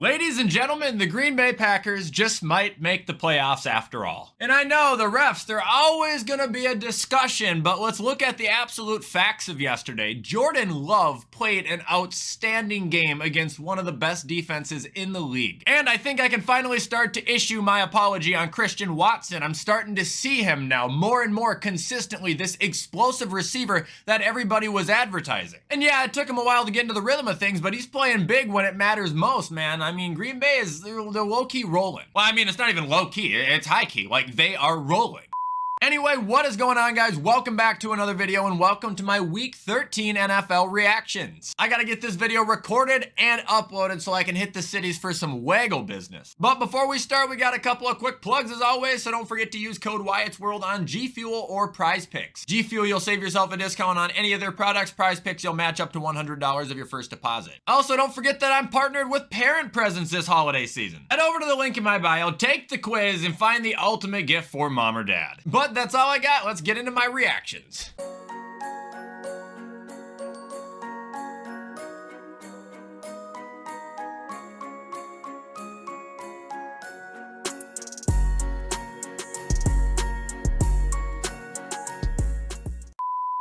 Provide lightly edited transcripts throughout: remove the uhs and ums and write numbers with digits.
Ladies and gentlemen, the Green Bay Packers just might make the playoffs after all. And I know the refs, they're always going to be a discussion, but let's look at the absolute facts of yesterday. Jordan Love played an outstanding game against one of the best defenses in the league. And I think I can finally start to issue my apology on Christian Watson. I'm starting to see him now more and more consistently, this explosive receiver that everybody was advertising. And yeah, it took him a while to get into the rhythm of things, but he's playing big when it matters most, man. I mean, Green Bay they're low-key rolling. Well, I mean, it's not even low-key, it's high-key. Like, they are rolling. Anyway, what is going on, guys? Welcome back to another video and welcome to my Week 13 NFL reactions. I gotta get this video recorded and uploaded so I can hit the cities for some waggle business. But before we start, we got a couple of quick plugs as always, so don't forget to use code WyattzWorld on G Fuel or Prize Picks. G Fuel, you'll save yourself a discount on any of their products. Prize Picks, you'll match up to $100 of your first deposit. Also, don't forget that I'm partnered with Parent Presents this holiday season. Head over to the link in my bio, take the quiz, and find the ultimate gift for mom or dad. But that's all I got. Let's get into my reactions.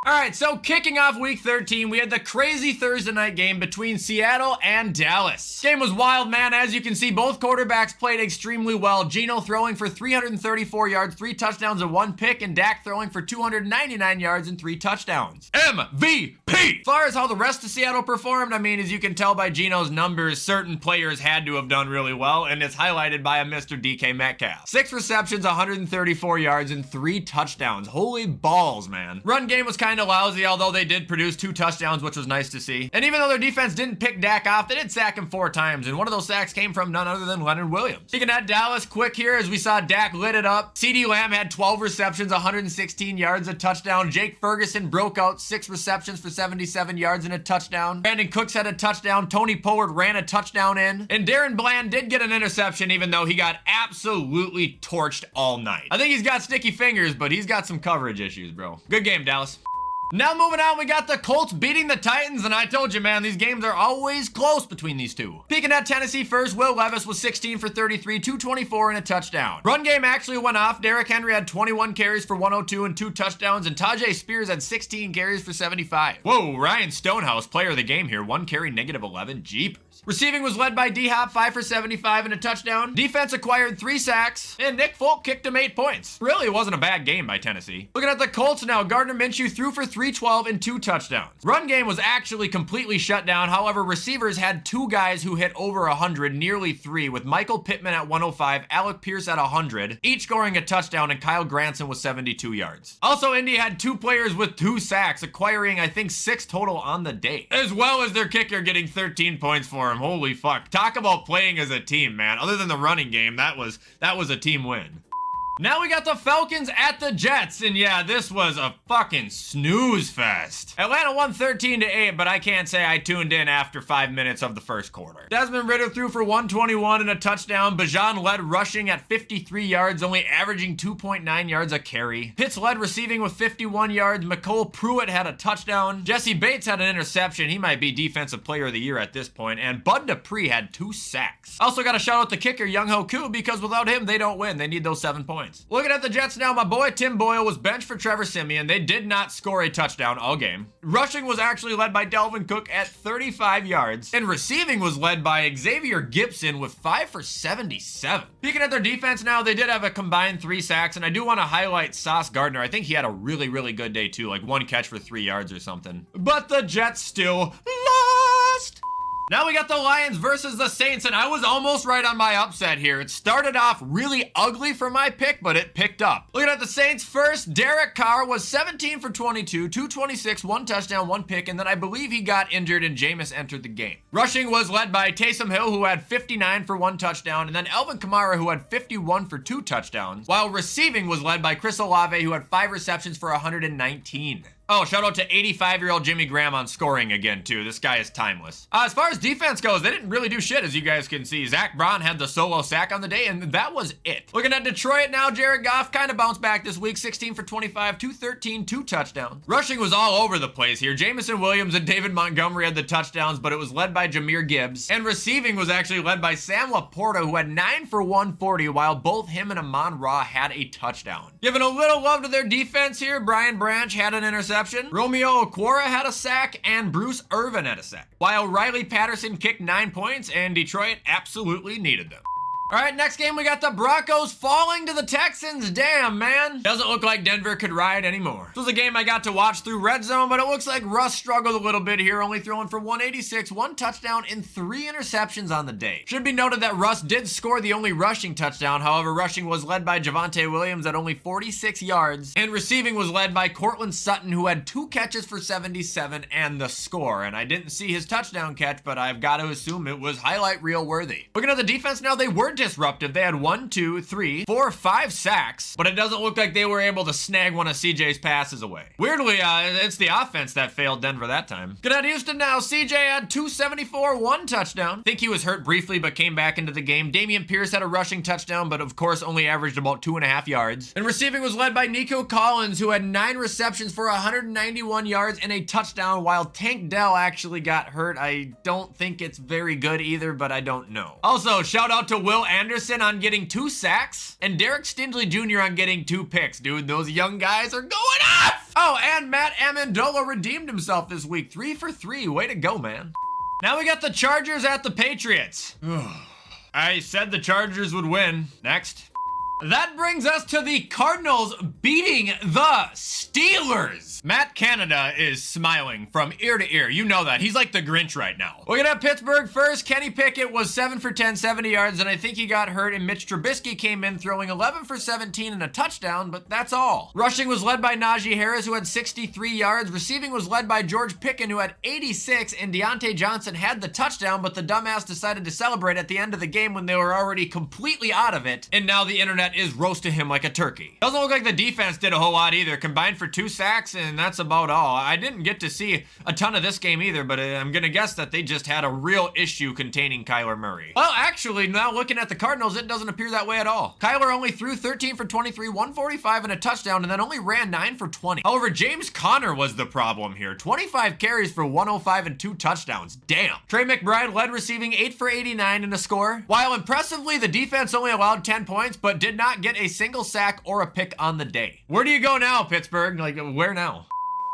Alright, so kicking off Week 13, we had the crazy Thursday night game between Seattle and Dallas. Game was wild, man. As you can see, both quarterbacks played extremely well. Geno throwing for 334 yards, 3 touchdowns and 1 pick, and Dak throwing for 299 yards and 3 touchdowns. MVP! As far as how the rest of Seattle performed, I mean, as you can tell by Geno's numbers, certain players had to have done really well, and it's highlighted by a Mr. DK Metcalf. 6 receptions, 134 yards, and 3 touchdowns. Holy balls, man. Run game was kind of lousy, although they did produce 2 touchdowns, which was nice to see. And even though their defense didn't pick Dak off, they did sack him 4 times, and one of those sacks came from none other than Leonard Williams. Speaking at Dallas, quick here, as we saw Dak lit it up. CeeDee Lamb had 12 receptions, 116 yards, a touchdown. Jake Ferguson broke out 6 receptions for 77 yards and a touchdown. Brandon Cooks had a touchdown. Tony Pollard ran a touchdown in. And Darren Bland did get an interception, even though he got absolutely torched all night. I think he's got sticky fingers, but he's got some coverage issues, bro. Good game, Dallas. Now moving on, we got the Colts beating the Titans, and I told you, man, these games are always close between these two. Peeking at Tennessee first, Will Levis was 16 for 33, 224 and a touchdown. Run game actually went off. Derrick Henry had 21 carries for 102 and 2 touchdowns, and Tajay Spears had 16 carries for 75. Whoa, Ryan Stonehouse, player of the game here, 1 carry, -11, jeepers. Receiving was led by D-Hop, 5 for 75 and a touchdown. Defense acquired 3 sacks, and Nick Folk kicked him 8 points. Really, it wasn't a bad game by Tennessee. Looking at the Colts now, Gardner Minshew threw for 312 and 2 touchdowns. Run game was actually completely shut down. However, receivers had 2 guys who hit over 100, nearly 3, with Michael Pittman at 105, Alec Pierce at 100, each scoring a touchdown, and Kyle Granson with 72 yards. Also, Indy had 2 players with 2 sacks, acquiring, I think, 6 total on the day, as well as their kicker getting 13 points for him. Holy fuck. Talk about playing as a team, man. Other than the running game, that was a team win. Now we got the Falcons at the Jets, and yeah, this was a fucking snooze fest. Atlanta won 13-8, but I can't say I tuned in after 5 minutes of the first quarter. Desmond Ridder threw for 121 and a touchdown. Bijan led rushing at 53 yards, only averaging 2.9 yards a carry. Pitts led receiving with 51 yards. McCole Pruitt had a touchdown. Jesse Bates had an interception. He might be Defensive Player of the Year at this point. And Bud Dupree had 2 sacks. Also got to shout out the kicker, Young-Ho Koo, because without him, they don't win. They need those 7 points. Looking at the Jets now, my boy Tim Boyle was benched for Trevor Siemian. They did not score a touchdown all game. Rushing was actually led by Delvin Cook at 35 yards, and receiving was led by Xavier Gibson with 5 for 77. Peeking at their defense now, they did have a combined 3 sacks, and I do want to highlight Sauce Gardner. I think he had a really, really good day too, like 1 catch for 3 yards or something. But the Jets still lost. Now we got the Lions versus the Saints, and I was almost right on my upset here. It started off really ugly for my pick, but it picked up. Looking at the Saints first, Derek Carr was 17 for 22, 226, 1 touchdown, 1 pick, and then I believe he got injured and Jameis entered the game. Rushing was led by Taysom Hill, who had 59 for 1 touchdown, and then Alvin Kamara, who had 51 for 2 touchdowns, while receiving was led by Chris Olave, who had 5 receptions for 119. Oh, shout out to 85-year-old Jimmy Graham on scoring again, too. This guy is timeless. As far as defense goes, they didn't really do shit, as you guys can see. Zach Braun had the solo sack on the day, and that was it. Looking at Detroit now, Jared Goff kind of bounced back this week. 16 for 25, 213, 2 touchdowns. Rushing was all over the place here. Jamison Williams and David Montgomery had the touchdowns, but it was led by Jahmyr Gibbs. And receiving was actually led by Sam Laporta, who had 9 for 140, while both him and Amon-Ra had a touchdown. Giving a little love to their defense here, Brian Branch had an interception. Romeo Okwara had a sack, and Bruce Irvin had a sack. While Riley Patterson kicked 9 points, and Detroit absolutely needed them. All right, next game, we got the Broncos falling to the Texans. Damn, man. Doesn't look like Denver could ride anymore. This was a game I got to watch through Red Zone, but it looks like Russ struggled a little bit here, only throwing for 186, 1 touchdown, and 3 interceptions on the day. Should be noted that Russ did score the only rushing touchdown. However, rushing was led by Javonte Williams at only 46 yards, and receiving was led by Cortland Sutton, who had 2 catches for 77 and the score. And I didn't see his touchdown catch, but I've got to assume it was highlight reel worthy. Looking at the defense now, they were disruptive. They had 1, 2, 3, 4, 5 sacks, but it doesn't look like they were able to snag one of CJ's passes away. Weirdly, it's the offense that failed Denver that time. Good at Houston now. CJ had 274, 1 touchdown. Think he was hurt briefly, but came back into the game. Dameon Pierce had a rushing touchdown, but of course only averaged about 2.5 yards. And receiving was led by Nico Collins, who had 9 receptions for 191 yards and a touchdown, while Tank Dell actually got hurt. I don't think it's very good either, but I don't know. Also, shout out to Will Anderson on getting 2 sacks, and Derek Stingley Jr. on getting 2 picks. Dude, those young guys are going off! Oh, and Matt Amendola redeemed himself this week. 3 for 3. Way to go, man. Now we got the Chargers at the Patriots. I said the Chargers would win. Next. That brings us to the Cardinals beating the Steelers. Matt Canada is smiling from ear to ear. You know that. He's like the Grinch right now. Looking at Pittsburgh first, Kenny Pickett was 7 for 10, 70 yards, and I think he got hurt, and Mitch Trubisky came in throwing 11 for 17 and a touchdown, but that's all. Rushing was led by Najee Harris, who had 63 yards. Receiving was led by George Pickens, who had 86, and Deontay Johnson had the touchdown, but the dumbass decided to celebrate at the end of the game when they were already completely out of it, and now the internet is roasting him like a turkey. Doesn't look like the defense did a whole lot either. Combined for 2 sacks, and that's about all. I didn't get to see a ton of this game either, but I'm gonna guess that they just had a real issue containing Kyler Murray. Well, actually, now looking at the Cardinals, it doesn't appear that way at all. Kyler only threw 13 for 23, 145 and a touchdown, and then only ran 9 for 20. However, James Conner was the problem here. 25 carries for 105 and 2 touchdowns. Damn. Trey McBride led receiving 8 for 89 in a score. While impressively, the defense only allowed 10 points, but did not get a single sack or a pick on the day. Where do you go now, Pittsburgh? Like, where now?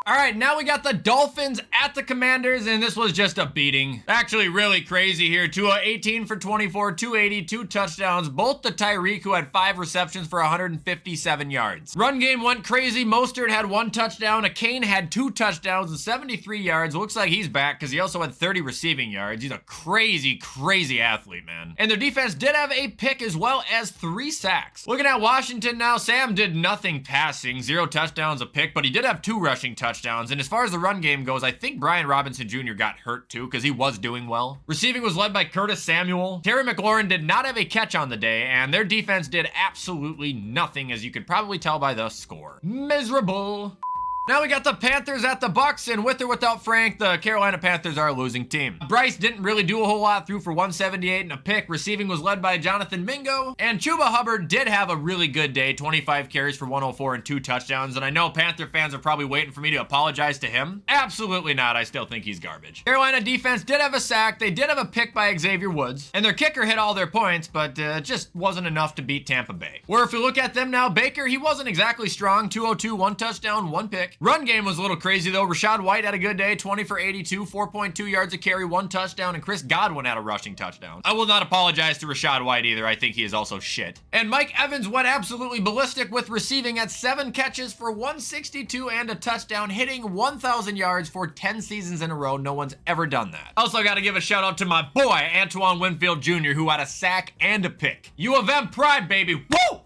All right, now we got the Dolphins at the Commanders, and this was just a beating. Actually, really crazy here. Tua 18 for 24, 280, 2 touchdowns. Both to Tyreek, who had 5 receptions for 157 yards. Run game went crazy. Mostert had 1 touchdown. Kane had 2 touchdowns and 73 yards. Looks like he's back because he also had 30 receiving yards. He's a crazy, crazy athlete, man. And their defense did have a pick as well as 3 sacks. Looking at Washington now, Sam did nothing passing. 0 touchdowns, a pick, but he did have 2 rushing touchdowns. And as far as the run game goes, I think Brian Robinson Jr. got hurt too because he was doing well. Receiving was led by Curtis Samuel. Terry McLaurin did not have a catch on the day, and their defense did absolutely nothing, as you could probably tell by the score. Miserable. Now we got the Panthers at the Bucks, and with or without Frank, the Carolina Panthers are a losing team. Bryce didn't really do a whole lot, threw for 178 and a pick. Receiving was led by Jonathan Mingo, and Chuba Hubbard did have a really good day, 25 carries for 104 and 2 touchdowns, and I know Panther fans are probably waiting for me to apologize to him. Absolutely not, I still think he's garbage. Carolina defense did have a sack, they did have a pick by Xavier Woods, and their kicker hit all their points, but just wasn't enough to beat Tampa Bay. Where if you look at them now, Baker, he wasn't exactly strong, 202, 1 touchdown, 1 pick. Run game was a little crazy though. Rashad White had a good day, 20 for 82, 4.2 yards a carry, 1 touchdown, and Chris Godwin had a rushing touchdown. I will not apologize to Rashad White either. I think he is also shit. And Mike Evans went absolutely ballistic with receiving at 7 catches for 162 and a touchdown, hitting 1,000 yards for 10 seasons in a row. No one's ever done that. Also got to give a shout out to my boy, Antoine Winfield Jr., who had a sack and a pick. U of M pride, baby. Woo!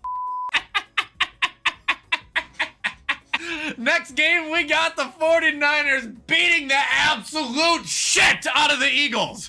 Next game, we got the 49ers beating the absolute shit out of the Eagles.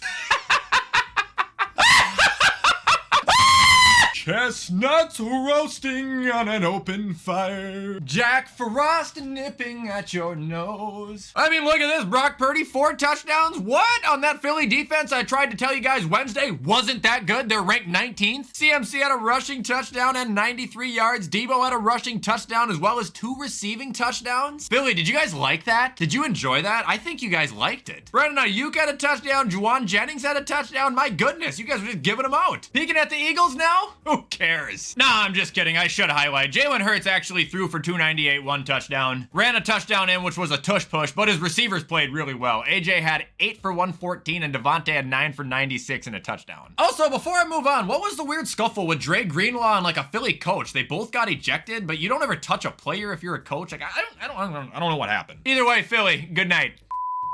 Chestnuts roasting on an open fire. Jack Frost nipping at your nose. I mean, look at this. Brock Purdy, 4 touchdowns. What? On that Philly defense I tried to tell you guys Wednesday wasn't that good. They're ranked 19th. CMC had a rushing touchdown and 93 yards. Debo had a rushing touchdown as well as 2 receiving touchdowns. Philly, did you guys like that? Did you enjoy that? I think you guys liked it. Brandon Ayuk had a touchdown. Juwan Jennings had a touchdown. My goodness, you guys were just giving them out. Peeking at the Eagles now? Who cares? Nah, I'm just kidding. I should highlight. Jalen Hurts actually threw for 298, 1 touchdown. Ran a touchdown in, which was a tush push, but his receivers played really well. AJ had 8 for 114 and Devontae had 9 for 96 and a touchdown. Also, before I move on, what was the weird scuffle with Dre Greenlaw and like a Philly coach? They both got ejected, but you don't ever touch a player if you're a coach. Like I don't know what happened. Either way, Philly, good night.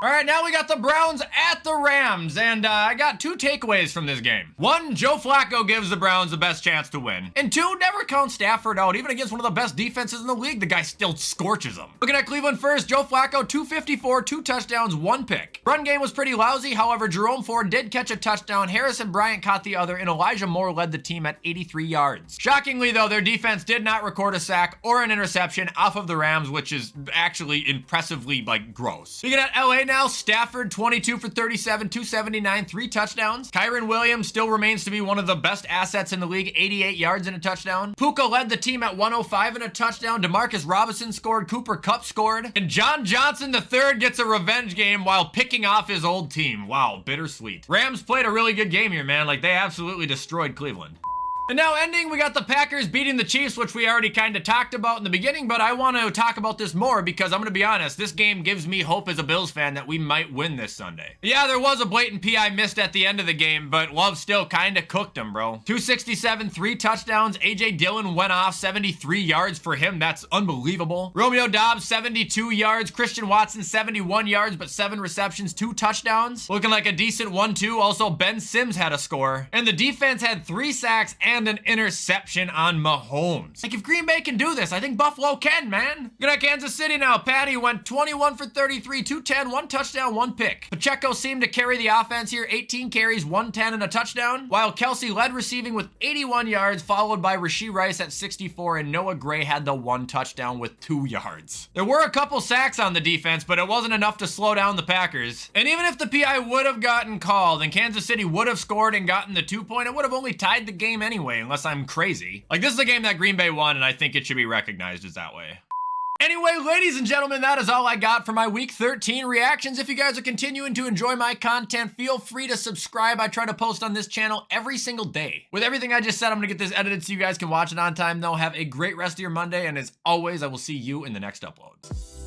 All right, now we got the Browns at the Rams, and I got 2 takeaways from this game. 1, Joe Flacco gives the Browns the best chance to win. And 2, never count Stafford out. Even against one of the best defenses in the league, the guy still scorches them. Looking at Cleveland first, Joe Flacco, 254, 2 touchdowns, 1 pick. Run game was pretty lousy. However, Jerome Ford did catch a touchdown. Harrison Bryant caught the other, and Elijah Moore led the team at 83 yards. Shockingly, though, their defense did not record a sack or an interception off of the Rams, which is actually impressively, gross. Looking at LA now, Stafford, 22 for 37, 279, 3 touchdowns. Kyron Williams still remains to be one of the best assets in the league, 88 yards and a touchdown. Puka led the team at 105 and a touchdown. DeMarcus Robinson scored. Cooper Kupp scored. And John Johnson III gets a revenge game while picking off his old team. Wow, bittersweet. Rams played a really good game here, man. They absolutely destroyed Cleveland. And now ending, we got the Packers beating the Chiefs, which we already kind of talked about in the beginning, but I want to talk about this more because I'm going to be honest, this game gives me hope as a Bills fan that we might win this Sunday. Yeah, there was a blatant PI missed at the end of the game, but Love still kind of cooked him, bro. 267, 3 touchdowns. AJ Dillon went off, 73 yards for him. That's unbelievable. Romeo Doubs, 72 yards. Christian Watson, 71 yards, but 7 receptions, 2 touchdowns. Looking like a decent 1-2. Also, Ben Sims had a score. And the defense had 3 sacks and an interception on Mahomes. If Green Bay can do this, I think Buffalo can, man. Good at Kansas City now. Patty went 21 for 33, 210, 1 touchdown, 1 pick. Pacheco seemed to carry the offense here, 18 carries, 110 and a touchdown, while Kelsey led receiving with 81 yards, followed by Rashee Rice at 64, and Noah Gray had the 1 touchdown with 2 yards. There were a couple sacks on the defense, but it wasn't enough to slow down the Packers. And even if the PI would have gotten called and Kansas City would have scored and gotten the 2-point, it would have only tied the game anyway, unless I'm crazy. This is a game that Green Bay won, and I think it should be recognized as that way. Anyway, ladies and gentlemen, that is all I got for my Week 13 reactions. If you guys are continuing to enjoy my content, feel free to subscribe. I try to post on this channel every single day. With everything I just said, I'm going to get this edited so you guys can watch it on time, though. Have a great rest of your Monday, and as always, I will see you in the next upload.